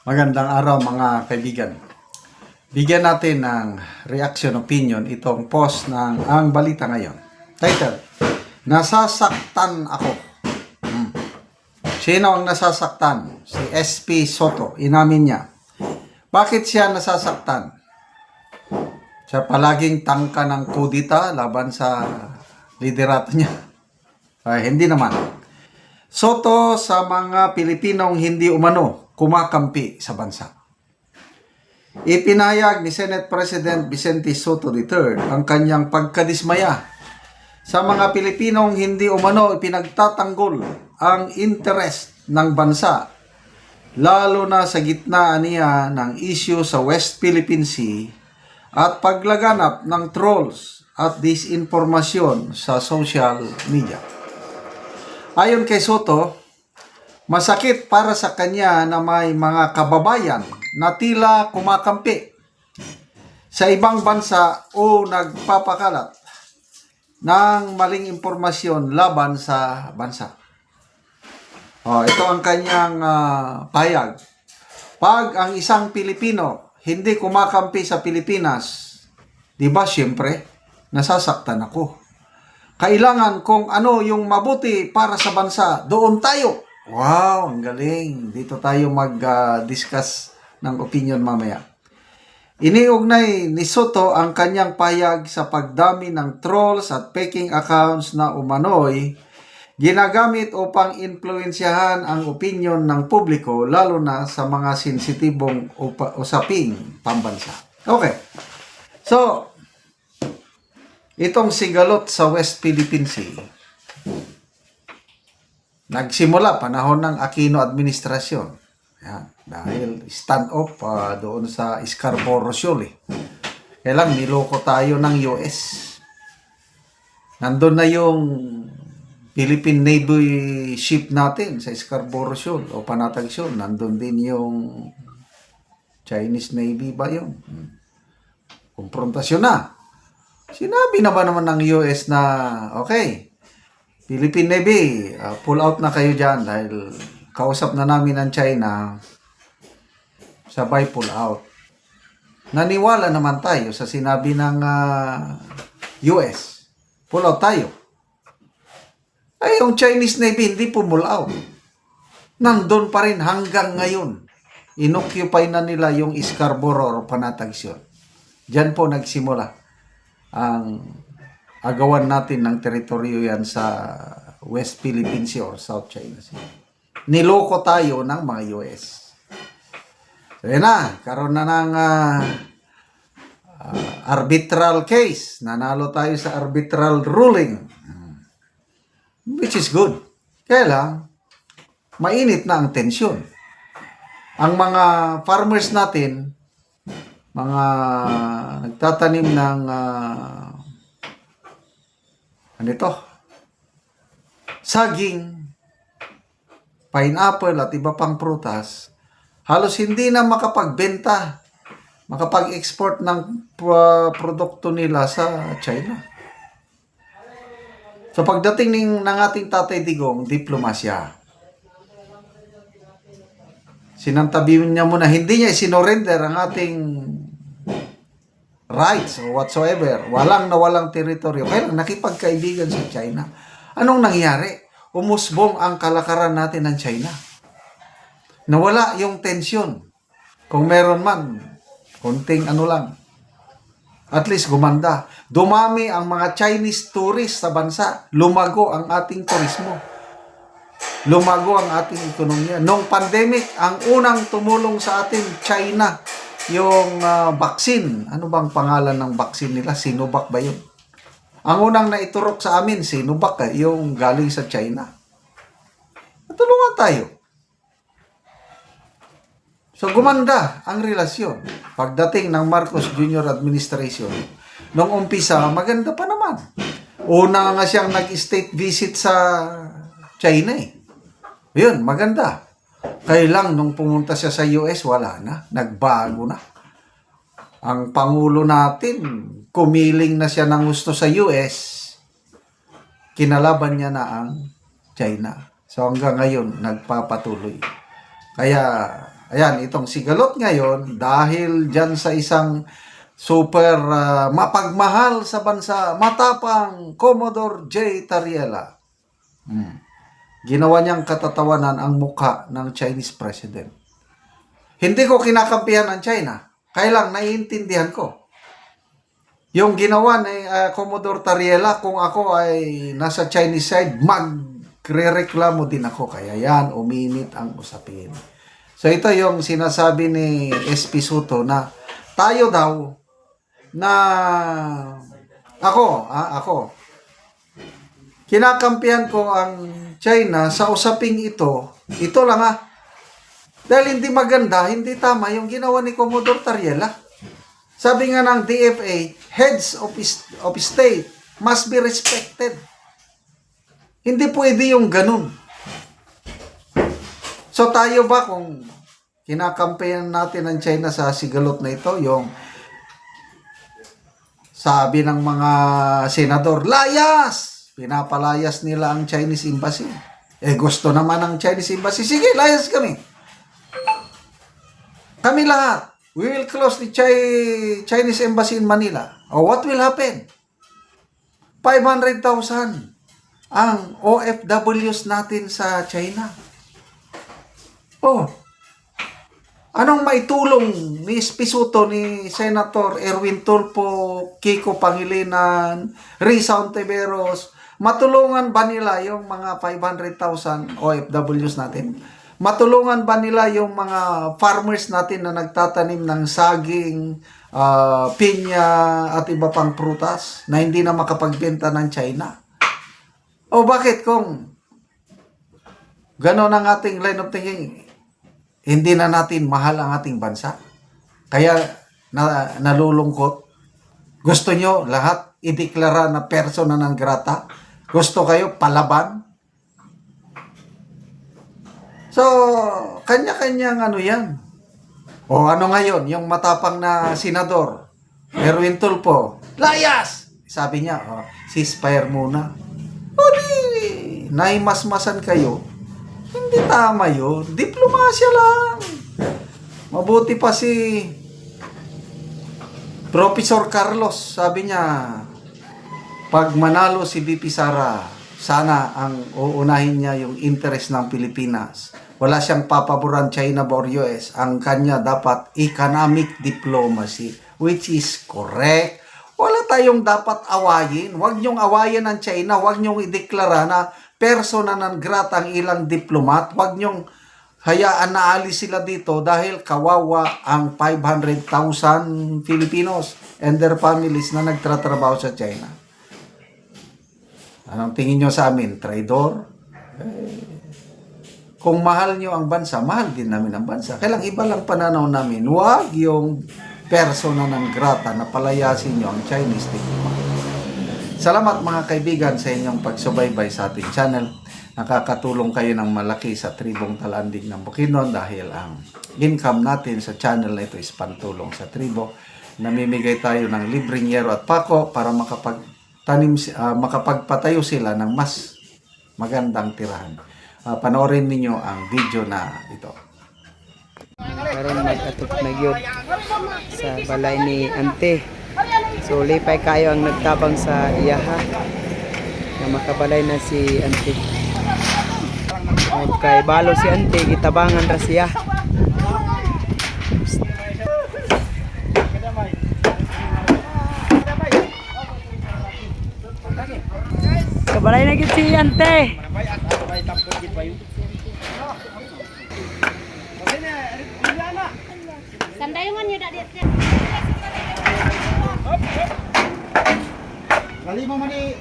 Magandang araw mga kaibigan. Bigyan natin ng reaction opinion itong post ng Ang Balita Ngayon. Title, Nasasaktan Ako. Sino ang nasasaktan? Si SP Soto. Inamin niya. Bakit siya nasasaktan? Siya palaging tangka ng kudita laban sa liderato niya. Hindi naman. Soto sa mga Pilipinong hindi umano kumakampi sa bansa. Ipinahayag ni Senate President Vicente Soto III ang kanyang pagkadismaya sa mga Pilipinong hindi umano ipinagtatanggol ang interest ng bansa, lalo na sa gitna niya ng issue sa West Philippine Sea at paglaganap ng trolls at disinformasyon sa social media. Ayon kay Soto, masakit para sa kanya na may mga kababayan na tila kumakampi sa ibang bansa o nagpapakalat ng maling impormasyon laban sa bansa. Ito ang kanyang payag. Pag ang isang Pilipino hindi kumakampi sa Pilipinas, di ba siyempre, nasasaktan ako. Kailangan kung ano yung mabuti para sa bansa, doon tayo. Wow, ang galing. Dito tayo mag-discuss ng opinion mamaya. Iniugnay ni Soto ang kanyang payag sa pagdami ng trolls at faking accounts na umano'y ginagamit upang influensyahan ang opinion ng publiko, lalo na sa mga sensitibong usaping pambansa. Okay. So, itong sigalot sa West Philippine Sea, nagsimula panahon ng Aquino administrasyon. Yan, dahil stand-off doon sa Scarborough Shoal. Kailang niloko tayo ng US. Nandun na yung Philippine Navy ship natin sa Scarborough Shoal o Panatag Shoal. Nandun din yung Chinese Navy ba yun? Konfrontasyon na. Sinabi na ba naman ng US na, okay, Philippine Navy, pull out na kayo dyan dahil kausap na namin ang China, sabay pull out. Naniwala naman tayo sa sinabi ng US, pull out tayo. Ay, yung Chinese Navy hindi pull out. Nandun pa rin hanggang ngayon. Inoccupy na nila yung Scarborough o Panatag Shoal. Diyan po nagsimula ang agawan natin ng teritoryo yan sa West Philippine Sea or South China Sea. Niloko tayo ng mga US. So yan na, karoon na ng arbitral case. Nanalo tayo sa arbitral ruling. Which is good. Kaya lang, mainit na ang tensyon. Ang mga farmers natin, mga nagtatanim ng saging, pineapple at iba pang prutas, halos hindi na makapagbenta, makapag-export ng produkto nila sa China. So pagdating ng ating Tatay Digong, diplomasya. Sinantabi niya muna, hindi niya isinorender ang ating rights or whatsoever. Walang teritoryo. Kaya nakipagkaibigan sa China. Anong nangyari? Umusbong ang kalakaran natin ng China. Nawala yung tensyon. Kung meron man, konting lang. At least gumanda. Dumami ang mga Chinese tourists sa bansa. Lumago ang ating turismo. Lumago ang ating ekonomiya. Noong pandemic, ang unang tumulong sa atin, China. Yung vaccine. Ano bang pangalan ng vaccine nila? Sinovac ba yun? Ang unang naiturok sa amin, Sinovac, yung galing sa China. Natulungan tayo. So gumanda ang relasyon. Pagdating ng Marcos Jr. administration, nung umpisa, maganda pa naman. Una nga siyang nag-state visit sa China Yun, maganda. Kaya lang, nung pumunta siya sa US, wala na. Nagbago na. Ang Pangulo natin, kumiling na siya ng gusto sa US, kinalaban niya na ang China. So hanggang ngayon, nagpapatuloy. Kaya, Ayan, itong sigalot ngayon, dahil dyan sa isang super mapagmahal sa bansa, matapang Commodore J. Tariela. Ginawa niyang katatawanan ang mukha ng Chinese president. Hindi ko kinakampihan ang China. Kaya lang, naiintindihan ko. Yung ginawa ni Commodore Tariela, kung ako ay nasa Chinese side, magre-reklamo din ako. Kaya yan, uminit ang usapin. So ito yung sinasabi ni SP Soto na tayo daw na ako, kinakampihan ko ang China sa usaping ito lang dahil hindi maganda, hindi tama yung ginawa ni Commodore Tariela. Sabi nga ng DFA, heads of state must be respected. Hindi pwede yung ganun. So tayo ba kung kinakampihan natin ang China sa sigalot na ito, yung sabi ng mga senador, layas! Pinapalayas nila ang Chinese Embassy. Gusto naman ng Chinese Embassy, sige, layas kami. Kami lahat. We will close the Chinese Embassy in Manila. What will happen? 500,000 ang OFWs natin sa China. Anong maitulong ni Spisuto, ni Senator Erwin Tulfo, Kiko Pangilinan, Risa Ontiveros? Matulungan ba nila yung mga 500,000 OFWs natin? Matulungan ba nila yung mga farmers natin na nagtatanim ng saging, pinya at iba pang prutas na hindi na makapagbenta ng China? Bakit kung gano'n ang ating line of thinking, hindi na natin mahal ang ating bansa? Kaya nalulungkot. Gusto nyo lahat ideklara na persona non grata? Gusto kayo palaban? So, kanya-kanyang yan. Ano ngayon, yung matapang na senador, Erwin Tulfo, layas! Sabi niya, ceasefire muna. Di, naimasmasan kayo. Hindi tama yun. Diplomasya lang. Mabuti pa si Professor Carlos, sabi niya, pag manalo si VP Sara, sana ang uunahin niya yung interest ng Pilipinas. Wala siyang papaboran China or US. Ang kanya dapat economic diplomacy, which is correct. Wala tayong dapat awayin. Huwag niyong awayin ang China. Huwag niyong ideklara na persona non grata ang ilang diplomat. Huwag niyong hayaan na alis sila dito dahil kawawa ang 500,000 Filipinos and their families na nagtatrabaho sa China. Anong tingin nyo sa amin? Traidor? Kung mahal nyo ang bansa, mahal din namin ang bansa. Kailang iba lang pananaw namin. Huwag yung persona non grata na palayasin nyo ang Chinese diplomat. Salamat mga kaibigan sa inyong pagsubaybay sa ating channel. Nakakatulong kayo ng malaki sa tribong Talanding ng Bukidnon dahil ang income natin sa channel na ito is pantulong sa tribo. Namimigay tayo ng libreng yero at pako para makapagpatayo sila ng mas magandang tirahan. Panoorin ninyo ang video na ito. Karon mag-atok na gyud sa balay ni Ante. So lipay kayo ang nagtabang sa iyaha na makabalay na si Ante. Okay, balo si Ante, gitabangan ra siya. Kabalay na gyud si Ante. Sandayungan nyo dak dia. Kali mo mani.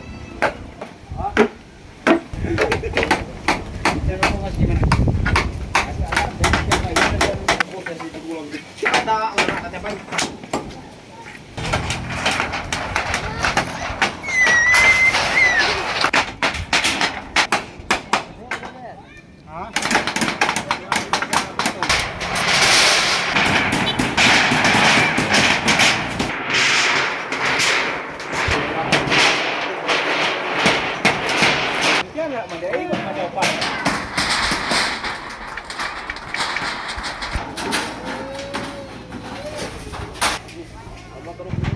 karong